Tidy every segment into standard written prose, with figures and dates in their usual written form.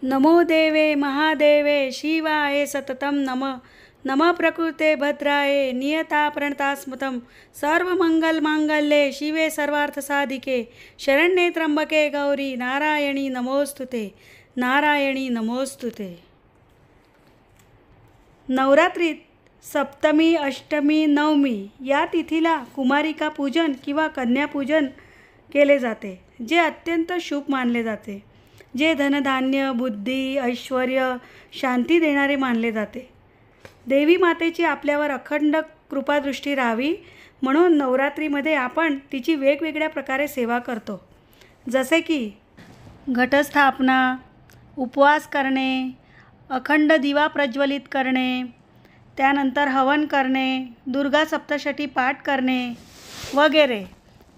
नमो देवे महादेवे शिवाय सततं नमः नमः प्रकृते भद्राये नियता प्रणतास्मतं सर्वमंगलमांगल्ये शिवे सर्वार्थसाधिके शरण्ये त्र्यंबके गौरी नारायणी नमोस्तुते नारायणी नमोस्तुते। नवरात्रीत सप्तमी अष्टमी नवमी या तिथीला कुमारिका पूजन किंवा कन्यापूजन केले जाते, जे अत्यंत शुभ मानले जाते, जे धनधान्य बुद्धी ऐश्वर शांती देणारे मानले जाते। देवी मातेची आपल्यावर अखंड कृपादृष्टी राहावी म्हणून नवरात्रीमध्ये आपण तिची वेगवेगळ्या प्रकारे सेवा करतो, जसे की घटस्थापना, उपवास करणे, अखंड दिवा प्रज्वलित करणे, त्यानंतर हवन करणे, दुर्गा सप्तशती पाठ करणे वगैरे।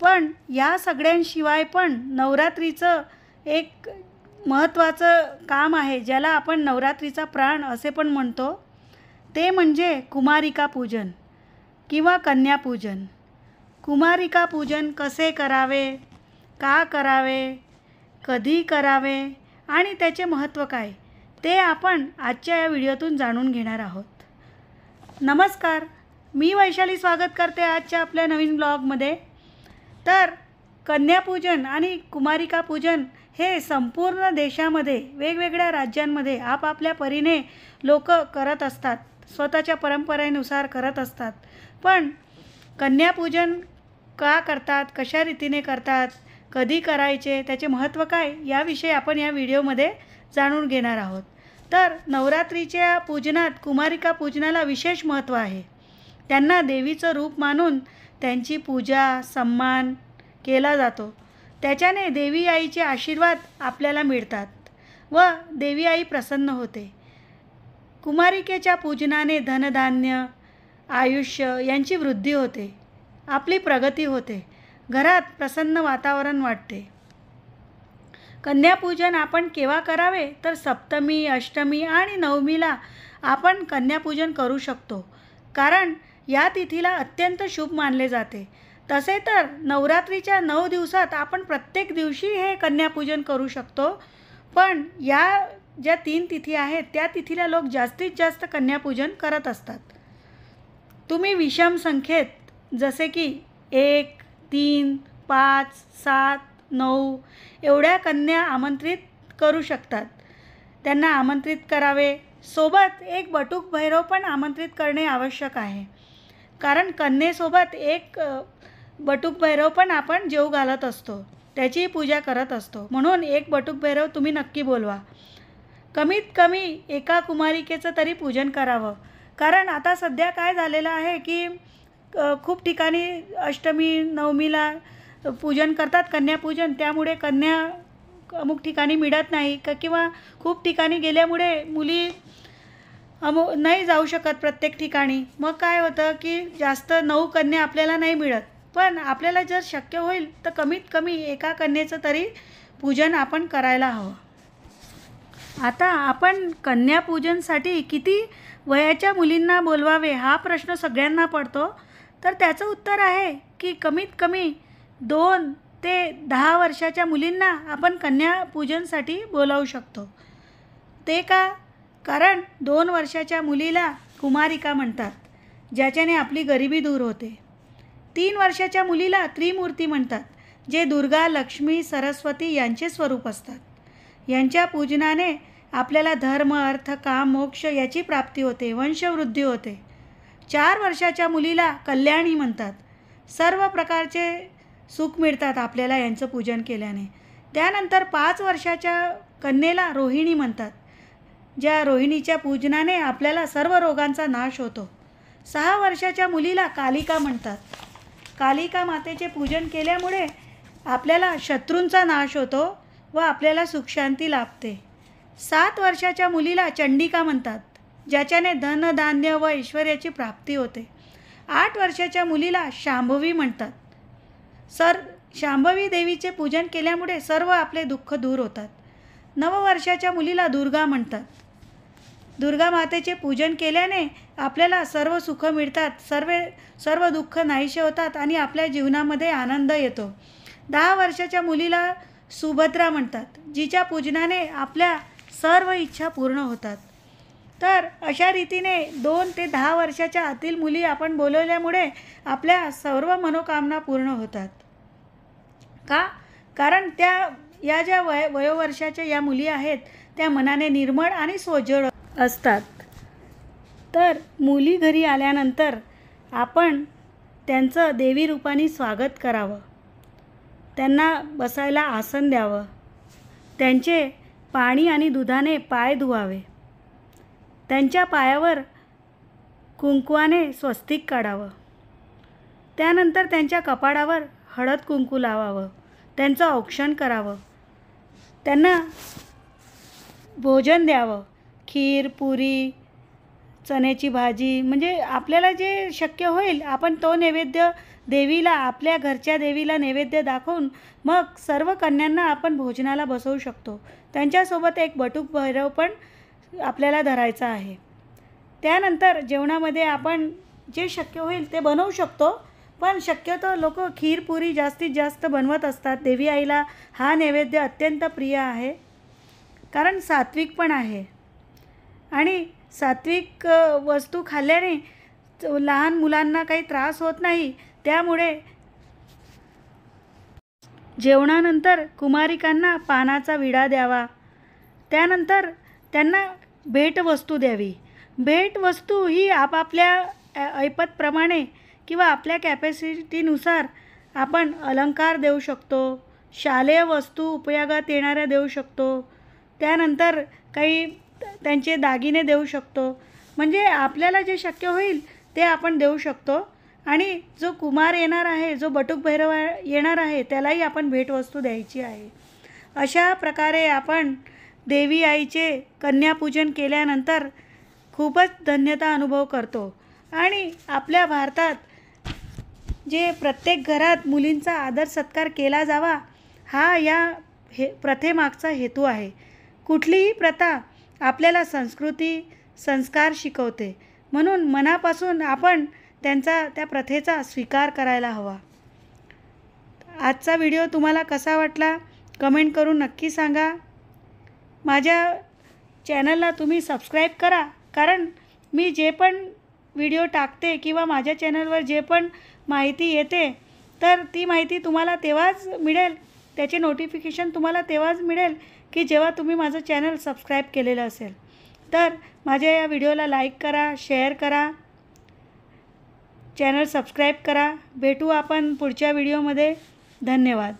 पण या सगळ्यांशिवाय पण नवरात्रीचं एक महत्त्वाचं काम आहे, ज्याला आपण नवरात्रीचा प्राण असे पण म्हणतो, ते म्हणजे कुमारिका पूजन किंवा कन्यापूजन। कुमारिका पूजन कसे करावे, का करावे, कधी करावे आणि त्याचे महत्त्व काय, ते आपण आजच्या या व्हिडिओतून जाणून घेणार आहोत। नमस्कार, मी वैशाली स्वागत करते आजच्या आपल्या नवीन ब्लॉगमध्ये। तर कन्यापूजन आणि कुमारिका पूजन हे संपूर्ण देशामध्ये वेगवेगळ्या राज्यांमध्ये आपापल्या परीने लोक करत असतात, स्वतःच्या परंपरेनुसार करत असतात। पण कन्यापूजन का करतात, कशा रीतीने करतात, कधी करायचे, त्याचे महत्त्व काय, याविषयी आपण या व्हिडिओमध्ये जाणून घेणार आहोत। तर नवरात्रीच्या पूजनात कुमारिका पूजनाला विशेष महत्त्व आहे। त्यांना देवीचं रूप मानून त्यांची पूजा सन्मान केला जातो, त्याच्याने देवी आईचे आशीर्वाद आपल्याला मिळतात व देवी आई प्रसन्न होते। कुमारिकेच्या पूजनाने धनधान्य आयुष्य यांची वृद्धी होते, आपली प्रगती होते, घरात प्रसन्न वातावरण वाटते। कन्यापूजन आपण केव्हा करावे, तर सप्तमी अष्टमी आणि नवमीला आपण कन्यापूजन करू शकतो, कारण या तिथीला अत्यंत शुभ मानले जाते। तसे तर नवरात्रीच्या 9 दिवसात आपण प्रत्येक दिवशी हे कन्यापूजन करू शकतो, पण या ज्या 3 तिथी आहेत त्या तिथीला लोक जास्तीत जास्त कन्यापूजन करत असतात। तुम्ही विषम संख्येत जसे की 1 3 5 7 9 एवढ्या कन्या आमंत्रित करू शकतात, त्यांना आमंत्रित करावे। सोबत एक बटुक भैरव पण आमंत्रित करणे आवश्यक आहे, कारण कन्येसोबत एक बटुक भैरव पण आपण जेवू घालत असतो, त्याची पूजा करत असतो, म्हणून एक बटुक भैरव तुम्ही नक्की बोलवा। कमीत कमी एका कुमारिकेचं तरी पूजन करावं, कारण आता सध्या काय झालेलं आहे की खूप ठिकाणी अष्टमी नवमीला पूजन करतात कन्यापूजन, त्यामुळे कन्या अमुक ठिकाणी मिळत नाही किंवा खूप ठिकाणी गेल्यामुळे मुली नाही जाऊ शकत प्रत्येक ठिकाणी। मग काय होतं की जास्त 9 कन्या आपल्याला नाही मिळत, पण आपल्याला जर शक्य होईल तर कमीत कमी एका कन्येचं तरी पूजन आपण करायला हवं। आता आपण कन्यापूजनसाठी किती वयाच्या मुलींना बोलवावे हा प्रश्न सगळ्यांना पडतो, तर त्याचं उत्तर आहे की कमीत कमी 2 ते 10 वर्षाच्या मुलींना आपण कन्यापूजनसाठी बोलावू शकतो। ते का, कारण 2 वर्षाच्या मुलीला कुमारिका म्हणतात, ज्याच्याने आपली गरिबी दूर होते। 3 वर्षाच्या मुलीला त्रिमूर्ती म्हणतात, जे दुर्गा लक्ष्मी सरस्वती यांचे स्वरूप असतात। यांच्या पूजनाने आपल्याला धर्म अर्थ काम मोक्ष याची प्राप्ती होते, वंशवृद्धी होते। 4 वर्षाच्या मुलीला कल्याणी म्हणतात, सर्व प्रकारचे सुख मिळतात आपल्याला यांचं पूजन केल्याने। त्यानंतर 5 वर्षाच्या कन्येला रोहिणी म्हणतात, ज्या रोहिणीच्या पूजनाने आपल्याला सर्व रोगांचा नाश होतो। 6 वर्षाच्या मुलीला कालिका म्हणतात, कालिका मातेचे पूजन केल्यामुळे आपल्याला शत्रूंचा नाश होतो व आपल्याला सुखशांती लाभते। 7 वर्षाच्या मुलीला चंडिका म्हणतात, ज्याच्याने धनधान्य व ऐश्वर्याची प्राप्ती होते। 8 वर्षाच्या मुलीला शांभवी म्हणतात, शांभवी देवीचे पूजन केल्यामुळे सर्व आपले दुःख दूर होतात। 9 वर्षाच्या मुलीला दुर्गा म्हणतात, दुर्गा मातेचे पूजन केल्याने आपल्याला सर्व सुख मिळतात, सर्व दुःख नाहीसे होतात आणि आपल्या जीवनामध्ये आनंद येतो। 10 वर्षाच्या मुलीला सुभद्रा म्हणतात, जिच्या पूजनाने आपल्या सर्व इच्छा पूर्ण होतात. तर अशा रीतीने 2 ते 10 वर्षाच्या आतील मुली आपण बोलवल्यामुळे आपल्या सर्व मनोकामना पूर्ण होतात. का? कारण या ज्या वयोवर्षाच्या या मुली आहेत त्या मनाने निर्मळ आणि सोज्वळ असतात. तर मुली घरी आल्यानंतर आपण त्यांचं देवी रूपाने स्वागत करावं, त्यांना बसायला आसन द्यावं, त्यांचे पाणी आणि दुधाने पाय धुवावे, त्यांच्या पायावर कुंकवाने स्वस्तिक काढावं, त्यानंतर त्यांच्या कपाळावर हळद कुंकू लावावं, त्यांचं औक्षण करावं, त्यांना भोजन द्यावं, खीर, पुरी, चण्याची भाजी, म्हणजे आपल्याला जे शक्य होईल आपण तो नैवेद्य देवीला, आपल्या घरच्या देवीला नैवेद्य दाखवून मग सर्व कन्यांना आपण भोजनाला बसवू शकतो. त्यांच्यासोबत एक बटुक भैरव पण आपल्याला धरायचा आहे. त्यानंतर जेवणामध्ये आपण जे शक्य होईल ते बनवू शकतो, पण शक्यतो लोक खीर पुरी जास्तीत जास्त बनवत असतात. देवी आईला हा नैवेद्य अत्यंत प्रिय आहे, कारण सात्विक पण आहे आणि सात्विक वस्तू खाल्ल्याने लहान मुलांना काही त्रास होत नाही. त्यामुळे जेवणानंतर कुमारिकांना पानाचा विडा द्यावा, त्यानंतर त्यांना भेटवस्तू द्यावी. भेटवस्तू ही आपापल्या ऐपतप्रमाणे किंवा आपल्या कॅपॅसिटीनुसार आपण अलंकार देऊ शकतो, शालेय वस्तू उपयोगात येणाऱ्या देऊ शकतो, त्यानंतर काही त्यांचे दागिने देऊ शकतो. म्हणजे आपल्याला जे शक्य होईल ते आपण देऊ शकतो. आणि जो कुमार येणार आहे, जो बटुक भैरव येणार आहे, त्यालाही आपण भेटवस्तू द्यायची आहे. अशा प्रकारे आपण देवी आईचे कन्यापूजन केल्यानंतर खूपच धन्यता अनुभव करतो. आणि आपल्या भारतात जे प्रत्येक घरात मुलींचा आदर सत्कार केला जावा, हा प्रथेमागचा हेतू आहे. कुठलीही प्रथा आपल्याला संस्कृती, संस्कार शिकवते, म्हणून मनापासून आपण त्या प्रथेचा स्वीकार करायला हवा. आजचा व्हिडिओ तुम्हाला कसा वाटला कमेंट करून नक्की सांगा. माझ्या चॅनलला तुम्ही सबस्क्राईब करा, कारण मी जे पण व्हिडिओ टाकते किंवा माझ्या चॅनलवर जे पण माहिती येते तर ती माहिती तुम्हाला तेव्हाच मिळेल, त्याचे नोटिफिकेशन तुम्हाला तेव्हाच मिळेल की जेव्हा तुम्ही माझं चॅनल सबस्क्राईब केलेलं असेल. तर माझ्या या व्हिडिओला लाईक करा, शेअर करा, चॅनल सबस्क्राईब करा. भेटू आपण पुढच्या व्हिडिओमध्ये. धन्यवाद.